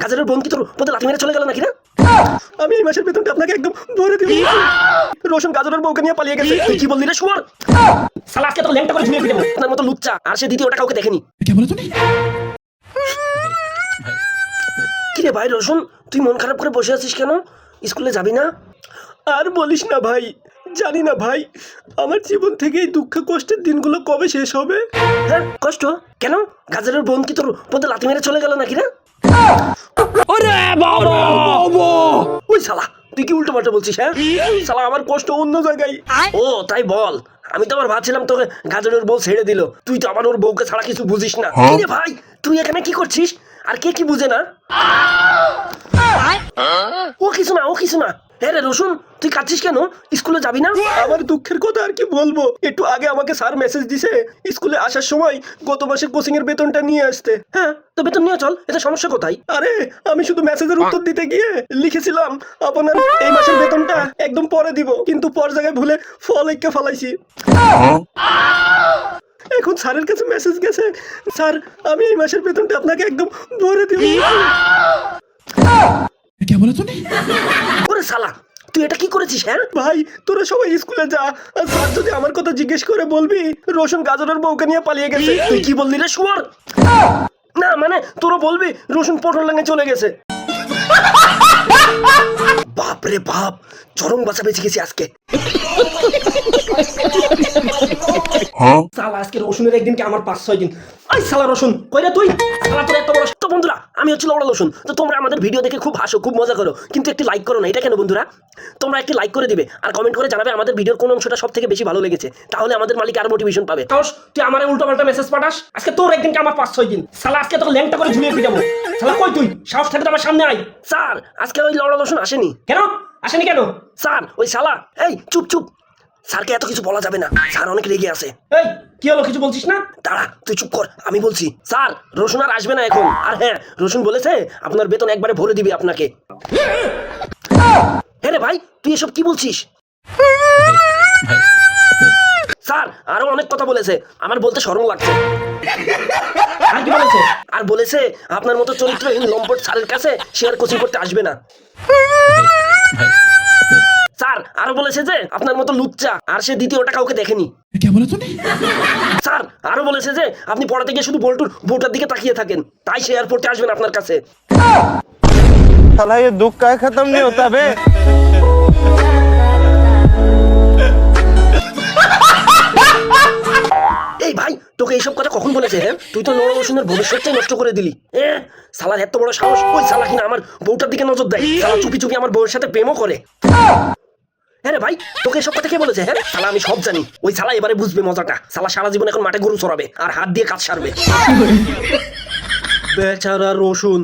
গাজরের বোন কি তোর পথে লাথি মেরে চলে গেল নাকি না? আমি এই মাসের বেতনটা আপনাকে একদম ভরে দিব। রোশন গাজরের বউকে নিয়ে পালিয়ে গেছে। তুই কি বললি রে শুয়ার? শালা আজকে তো ল্যাংটা করে ঝুলিয়ে দিলাম। আপনার মতো লুচ্চা আর সে দ্বিতীয়টা কাউকে দেখেনি। কি রে ভাই রোশন, তুই মন খারাপ করে বসে আছিস কেন? স্কুলে যাবি না? আর বলিস না ভাই, জানি না ভাই আমার জীবন থেকে এই দুঃখ কষ্টের দিনগুলো কবে শেষ হবে। হ্যাঁ কষ্ট কেন? গাজরের বোন কি তোর পথে লাথি মেরে চলে গেল নাকি না? ওই শালা তুই কি উল্টো পাল্টা বলছিস? হ্যাঁ শালা আমার কষ্ট অন্য জায়গায়। ও তাই বল। আমি তো আবার ভাবছিলাম তোকে গাজরের বউ ছেড়ে দিল, তুই তো আবার ওর বউকে ছাড়া কিছু বুঝিস না। কি রে ভাই তুই এখানে কি করছিস? আর কে কি বুঝে না? ও কিছু না, ও কিছু না। হ্যাঁ রে রোশন, তুই কাঁদছিস কেন? স্কুলে যাবি না? আমার দুঃখের কথা আর কি বলবো। একটু আগে আমাকে স্যার মেসেজ দিছে স্কুলে আসার সময় গত মাসের কোচিং এর বেতনটা নিয়ে আসতে। হ্যাঁ তো বেতন নিয়ে চল, এতে সমস্যা কোথায়? আরে আমি শুধু মেসেজের উত্তর দিতে গিয়ে লিখেছিলাম আপনার এই মাসের বেতনটা একদম পরে দিব, কিন্তু পর জায়গায় ভুলে ফল এঁকে ফেলাইছি। এখন স্যারের কাছে মেসেজ গেছে, স্যার আমি এই মাসের বেতনটা আপনাকে একদম ভরে দিব। क्या बोला तूने? ওরে শালা তুই এটা কি করেছিস? হ্যাঁ ভাই তোরা সবাই স্কুলে যা, আর স্যার যদি আমার কথা জিজ্ঞেস করে বলবি রোশন গাজরের বউকে নিয়ে পালিয়ে গেছে। তুই কি বললি রে শুয়ার? না মানে তোরা বলবি রোশন পটল লাঙে চলে গেছে। বাপ রে বাপ, চরম বাঁচা বেঁচে গেছি আজকে। শালা আজকে রসুনের একদিন কে আমার 5-6 দিন। আই শালা রসুন কই রে তুই? শালা তোর এত বড়। তো বন্ধুরা আমি হচ্ছে লড়া রসুন। তো তোমরা আমাদের ভিডিও দেখে খুব হাসো, খুব মজা করো, কিন্তু একটি লাইক করো না। এটা কেন বন্ধুরা? তোমরা একটি লাইক করে দিবে আর কমেন্ট করে জানাবে আমাদের ভিডিওর কোন অংশটা সবথেকে বেশি ভালো লেগেছে, তাহলে আমাদের মালিক আরো মোটিভেশন পাবে। তুই আমারে উল্টো পাল্টা মেসেজ পাঠাস, আজকে তোর একদিন কে আমার 5-6 দিন। শালা আজকে তোকে ল্যাংটা করে ঝুলিয়ে পিটাবো। শালা কই তুই? সাহস থাকে তো আমার সামনে আয়। স্যার আজকে ওই লড়া রসুন আসেনি। কেন আসেনি কেন? স্যার ওই শালা। এই চুপ চুপ, স্যারকে এত কিছু বলা যাবে না, স্যার অনেক রেগে আছে। এই কি হলো, কিছু বলছিস না? দাঁড়া তুই চুপ কর, আমি বলছি। স্যার রসুন আর আসবে না এখন। আর হ্যাঁ রসুন বলেছে আপনার বেতন একবারে ভরে দিবে আপনাকে। হ্যাঁ রে ভাই তুই এসব কি বলছিস? স্যার আরো অনেক কথা বলেছে, আমার বলতে শরম লাগছে। আর কি বলেছে? আর বলেছে আপনার মতো চরিত্রহীন লম্পট স্যারের কাছে সে আর কোচিং করতে আসবে না। স্যার আরো বলেছে যে আপনার মতো লুচ্চা আর সে দ্বিতীয়টা কাউকে দেখেনি। क्या बोला तूने? স্যার আরো বলেছে যে আপনি পড়াতে গিয়ে শুধু বল্টুর বউটার দিকে তাকিয়ে থাকেন, তাই সে আর পড়তে আসবেন আপনার কাছে। साला ये दुख का खत्म नहीं होता बे। এই ভাই তোকে এইসব কথা কখন বলেছে? হ্যাঁ তুই তো লড়া রসুনের ভবিষ্যৎটাই নষ্ট করে দিলি। শালার এত বড় সাহস, ওই শালা কিনা আমার বউটার দিকে নজর দেয়, শালা চুপি চুপি আমার বউয়ের সাথে প্রেমও করে। হ্যাঁ রে ভাই তোকে এসব কথা কে বলেছে? হ্যাঁ শালা আমি সব জানি। ওই শালা এবারে বুঝবে মজাটা। শালা সারা জীবন এখন মাঠে গরু চড়াবে আর হাত দিয়ে কাজ সারবে। বেচারা রসুন।